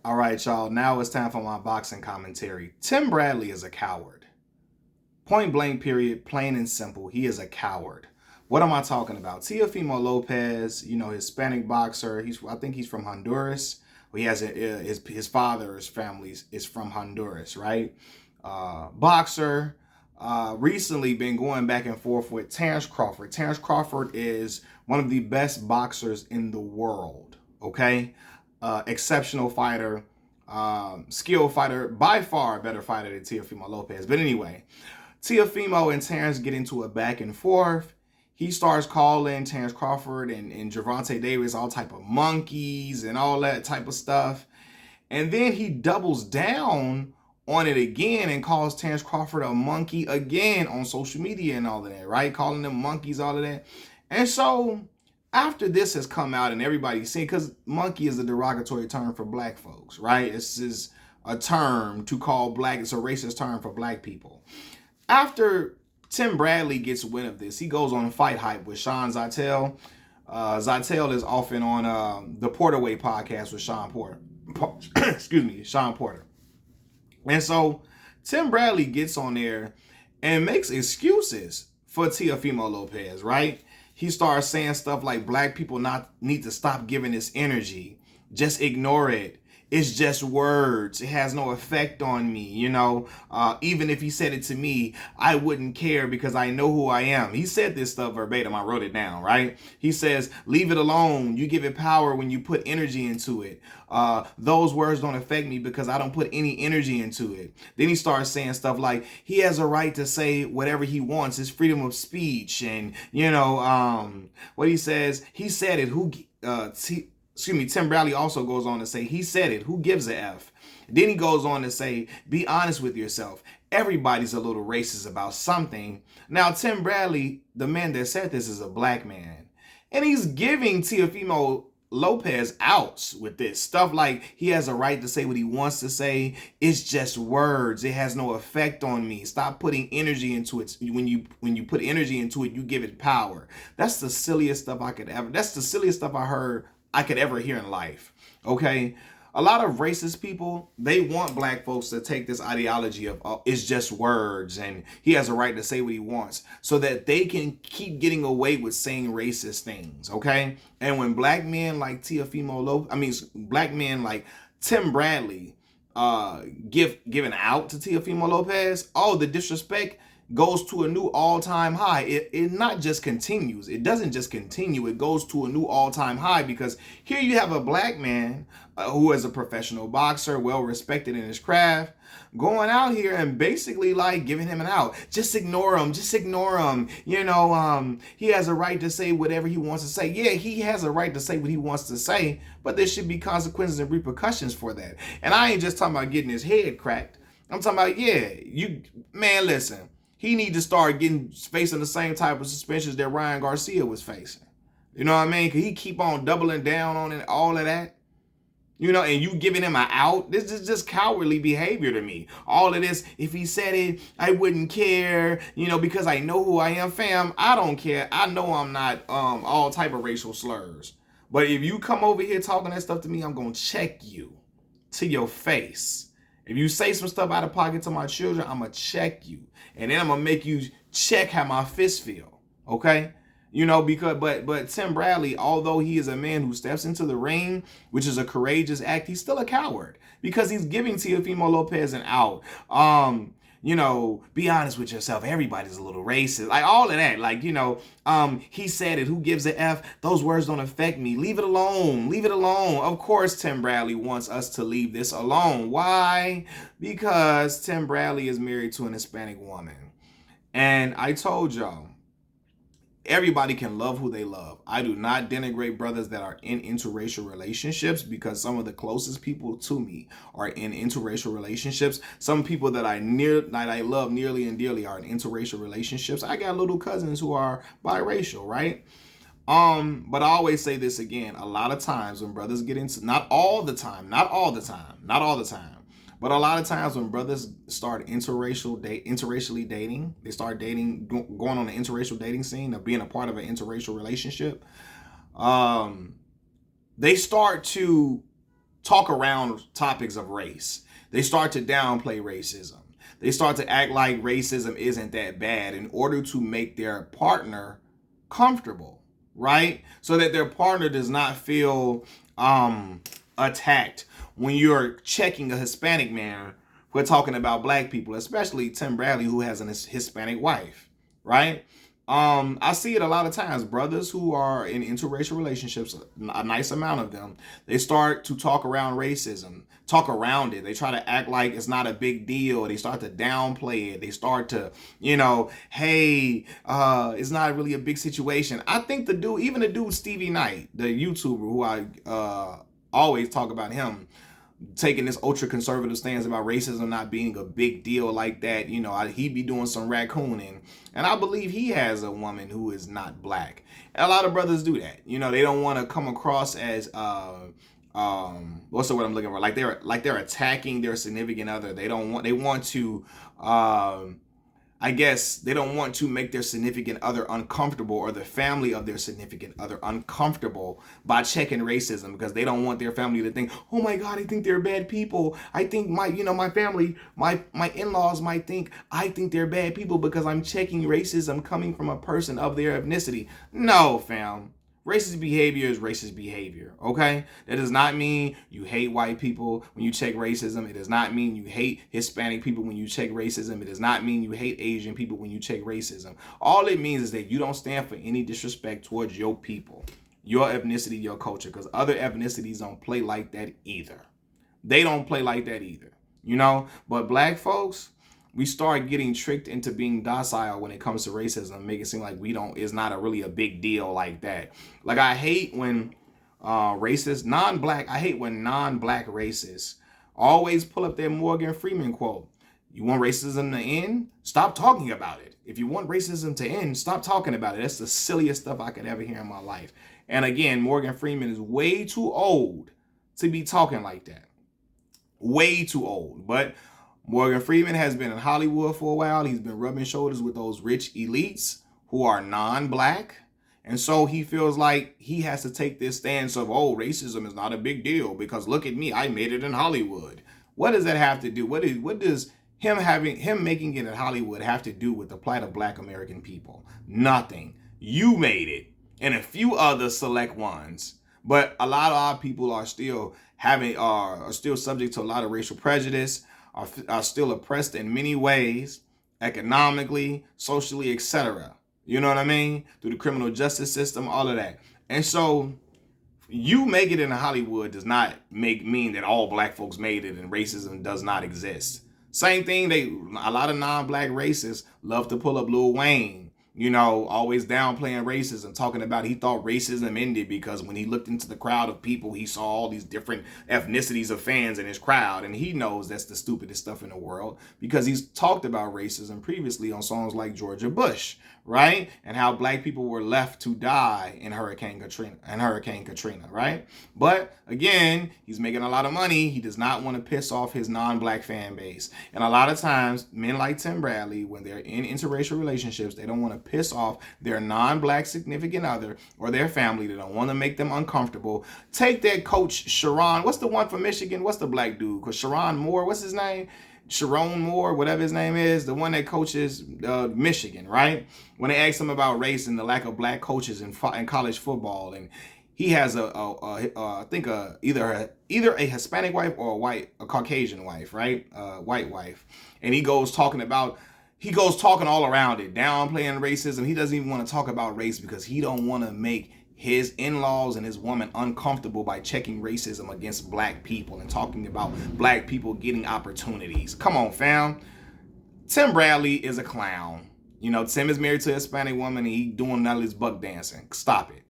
All right, y'all. Now it's time for my boxing commentary. Tim Bradley is a coward. Point blank, period. Plain and simple. He is a coward. What am I talking about? Teofimo Lopez, Hispanic boxer. I think he's from Honduras. He has his father's family is from Honduras, right? Boxer. Recently been going back and forth with Terrence Crawford. Terrence Crawford is one of the best boxers in the world. Okay. Exceptional fighter, skilled fighter, by far a better fighter than Teofimo Lopez. But anyway, Teofimo and Terrence get into a back and forth. He starts calling Terrence Crawford and Gervonta Davis all type of monkeys and all that type of stuff. And then he doubles down on it again and calls Terrence Crawford a monkey again on social media and all of that, right? Calling them monkeys, all of that. And so after this has come out and everybody's seen, because monkey is a derogatory term for black folks, right? This is a term to call black, it's a racist term for black people. After Tim Bradley gets wind of this, he goes on Fight Hype with Sean Zytel. Zytel is often on the Porterway podcast with Sean Porter. Sean Porter. And so Tim Bradley gets on there and makes excuses for Teofimo Lopez, right? He starts saying stuff like black people need to stop giving this energy. Just ignore it. It's just words. It has no effect on me. Even if he said it to me, I wouldn't care because I know who I am. He said this stuff verbatim. I wrote it down, right? He says, leave it alone. You give it power when you put energy into it. Those words don't affect me because I don't put any energy into it. Then he starts saying stuff like he has a right to say whatever he wants. It's freedom of speech. And, what he says, he said it. Tim Bradley also goes on to say, he said it. Who gives a F? Then he goes on to say, be honest with yourself. Everybody's a little racist about something. Now, Tim Bradley, the man that said this, is a black man. And he's giving Teofimo Lopez outs with this stuff like he has a right to say what he wants to say. It's just words. It has no effect on me. Stop putting energy into it. When you put energy into it, you give it power. That's the silliest stuff that's the silliest stuff I could ever hear in life. Okay. A lot of racist people, they want black folks to take this ideology of it's just words and he has a right to say what he wants so that they can keep getting away with saying racist things. Okay. And when black men like black men like Tim Bradley giving out to Teofimo Lopez, the disrespect goes to a new all-time high. It not just continues. It doesn't just continue. It goes to a new all-time high because here you have a black man who is a professional boxer, well-respected in his craft, going out here and basically like giving him an out. Just ignore him. Just ignore him. He has a right to say whatever he wants to say. Yeah, he has a right to say what he wants to say, but there should be consequences and repercussions for that. And I ain't just talking about getting his head cracked. I'm talking about, listen. He need to start facing the same type of suspensions that Ryan Garcia was facing. You know what I mean? Because he keep on doubling down on it, all of that. And you giving him an out. This is just cowardly behavior to me. All of this, if he said it, I wouldn't care, because I know who I am. Fam, I don't care. I know I'm not all type of racial slurs. But if you come over here talking that stuff to me, I'm going to check you to your face. If you say some stuff out of pocket to my children, I'm going to check you. And then I'm going to make you check how my fists feel. Okay? But Tim Bradley, although he is a man who steps into the ring, which is a courageous act, he's still a coward because he's giving Teofimo Lopez an out. Be honest with yourself. Everybody's a little racist. Like all of that. Like, he said it. Who gives a F? Those words don't affect me. Leave it alone. Leave it alone. Of course, Tim Bradley wants us to leave this alone. Why? Because Tim Bradley is married to an Hispanic woman. And I told y'all, everybody can love who they love. I do not denigrate brothers that are in interracial relationships because some of the closest people to me are in interracial relationships. Some people that I love nearly and dearly are in interracial relationships. I got little cousins who are biracial, right? But I always say this again. A lot of times when brothers get into, not all the time, but a lot of times when brothers start interracially dating, they start dating, going on the interracial dating scene of being a part of an interracial relationship. They start to talk around topics of race. They start to downplay racism. They start to act like racism isn't that bad in order to make their partner comfortable, right? So that their partner does not feel attacked when you're checking a Hispanic man for talking about black people, especially Tim Bradley, who has an Hispanic wife, right? I see it a lot of times. Brothers who are in interracial relationships, a nice amount of them, they start to talk around racism, talk around it. They try to act like it's not a big deal. They start to downplay it. They start to, hey, it's not really a big situation. I think even the dude Stevie Knight, the YouTuber who I always talk about him, taking this ultra conservative stance about racism not being a big deal like that. He be doing some raccooning, and I believe he has a woman who is not black. And a lot of brothers do that. They don't want to come across as what's the word I'm looking for? Like they're attacking their significant other. They want to I guess they don't want to make their significant other uncomfortable, or the family of their significant other uncomfortable, by checking racism, because they don't want their family to think, oh my God, I think they're bad people. I think my family, my in-laws might think I think they're bad people because I'm checking racism coming from a person of their ethnicity. No, fam. Racist behavior is racist behavior, okay? That does not mean you hate white people when you check racism. It does not mean you hate Hispanic people when you check racism. It does not mean you hate Asian people when you check racism. All it means is that you don't stand for any disrespect towards your people, your ethnicity, your culture, because other ethnicities don't play like that either. They don't play like that either, But black folks, we start getting tricked into being docile when it comes to racism, make it seem like it's not really a big deal like that. Like, I hate when non-black racists always pull up their Morgan Freeman quote. You want racism to end? Stop talking about it. If you want racism to end, stop talking about it. That's the silliest stuff I could ever hear in my life. And again, Morgan Freeman is way too old to be talking like that. Way too old. But Morgan Freeman has been in Hollywood for a while. He's been rubbing shoulders with those rich elites who are non-black. And so he feels like he has to take this stance of, racism is not a big deal because look at me, I made it in Hollywood. What does that have to do? What does him making it in Hollywood have to do with the plight of black American people? Nothing. You made it, and a few other select ones. But a lot of our people are still subject to a lot of racial prejudice, are still oppressed in many ways, economically, socially, etc. You know what I mean? Through the criminal justice system, all of that. And so you make it in Hollywood does not mean that all black folks made it and racism does not exist. Same thing, a lot of non-black racists love to pull up Lil Wayne, always downplaying racism, talking about he thought racism ended because when he looked into the crowd of people, he saw all these different ethnicities of fans in his crowd. And he knows that's the stupidest stuff in the world because he's talked about racism previously on songs like Georgia Bush, right? And how black people were left to die in Hurricane Katrina, right? But again, he's making a lot of money. He does not want to piss off his non-black fan base. And a lot of times, men like Tim Bradley, when they're in interracial relationships, they don't want to piss off their non-black significant other or their family. They don't want to make them uncomfortable. Take that coach, Sharon. What's the one from Michigan? What's the black dude? Because Sharon Moore, what's his name? Sharon Moore, whatever his name is, the one that coaches Michigan, right? When they asked him about race and the lack of black coaches in college football, and he has I think either a Hispanic wife or a Caucasian wife, right? White wife, and he goes talking all around it, downplaying racism. He doesn't even want to talk about race because he don't want to make his in-laws and his woman uncomfortable by checking racism against black people and talking about black people getting opportunities. Come on, fam. Tim Bradley is a clown. Tim is married to a Hispanic woman and he doing none of this buck dancing. Stop it.